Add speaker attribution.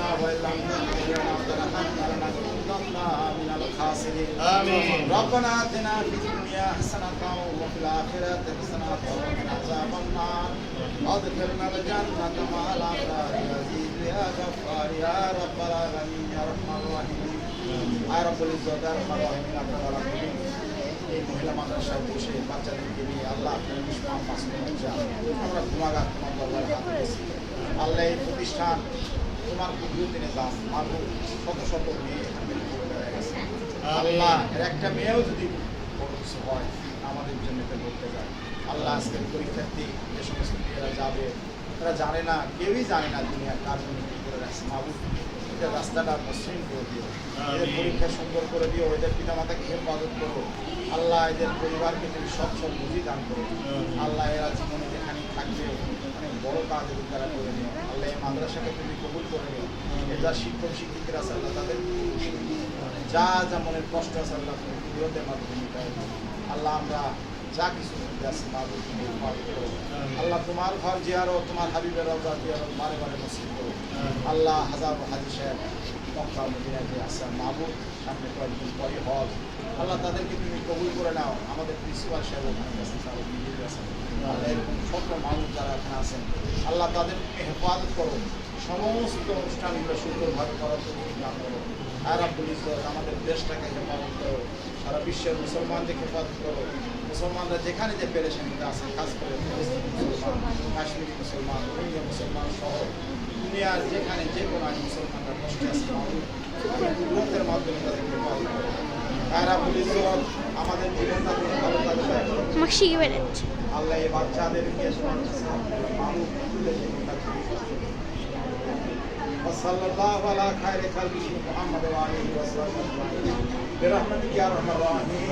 Speaker 1: لنا وإن لم تغفر لنا وترحمنا لنكونن من الخاسرين
Speaker 2: آمين.
Speaker 1: ربنا آتنا في الدنيا حسنة وفي الآخرة حسنة وقنا عذاب النار أدخلنا الجنة مع الأبرار يا عزيز يا غفار يا رب العالمين يا رحمن الرحيم يا رب العزة يا رحمن الرحيم يا رب العالمين এই মহিলা মাদ্রাসায় বসে বাচ্চাদেরকে নিয়ে আল্লাহ আপনার নিষ্পাপ মাসুম হচ্ছে আমরা গুণাগার তোমার দরবারে হাত দিয়েছি আল্লাহ এই প্রতিষ্ঠান তোমার কুদরতি নিজাম মাহবুব শত শত মেয়ে এখানে পড়ে গেছে আল্লাহ এর একটা মেয়েও যদি বড় কিছু হয় আমাদের জন্য করতে যায় আল্লাহ আজকের পরীক্ষার্থী যে সমস্ত মেয়েরা যাবে তারা জানে না কেউই জানে না দুনিয়া কার জন্য কী করে রাখছে মাহবুব এদের রাস্তাটা মসৃণ করে দিও এদের পরীক্ষা সুন্দর করে দিও এদের পিতামাতাকে হেফাজত করো আল্লাহ এদের পরিবারকে তুমি সচ্ছল বুঝি দান করো আল্লাহ এরা জীবনে যেখানে থাকবে অনেক বড় কাজ এদের দ্বারা করে নিও আল্লাহ এই মাদ্রাসাকে তুমি কবুল করে নিও এর যা শিক্ষক শিক্ষিকারা আছে আল্লাহ তাদের যা যা মনের কষ্ট আছে আল্লাহ তুমি বিরোধের মাধ্যমে মিটাই আল্লাহ আমরা যা কিছু মধ্যে আছে মাহবুব তুমি মাফ করো আল্লাহ তোমার ঘর জিয়ারো তোমার হাবিবের রওজা জিয়ারো বারে বারে নসিব করো আল্লাহ হাজার হাজি সাহেব মক্কা মদিনায় যে আছে মাহবুব সামনে কয়েকদিন পরে হজ আল্লাহ তাদেরকে তুমি কবুল করে নাও আমাদের প্রিন্সিপাল সাহেব ওখানে গেছেন তারা নিজের গেছেন আল্লাহ এরকম ছোট্ট মানুষ যারা এখানে আছেন আল্লাহ তাদেরকে হেফাজত করো সমস্ত অনুষ্ঠানগুলো সুন্দরভাবে করার জন্য দান করো আর আব্দুল ইজ্জত আমাদের দেশটাকে হেফাজত করো সারা বিশ্বের মুসলমানদের হেফাজত করো মুসলমানরা যেখানে যে পেরেশানিতে আছে কাজ করে মুসলমান কাশ্মীরি মুসলমান রোহিঙ্গা মুসলমান সহ দুনিয়ার যেখানে যে কোনো মুসলমানরা কষ্টে আছে কুদরতের মাধ্যমে তাদেরকে হেফাজত করো আর আব্দুল ইজ্জত আমাদের জীবনটা তুমি ভালো কাজে আল্লাহ এই বাচ্চাদেরকে মাহবুব وصلى الله على خير خلقه محمد وآله وصحبه أجمعين برحمتك يا أرحم الراحمين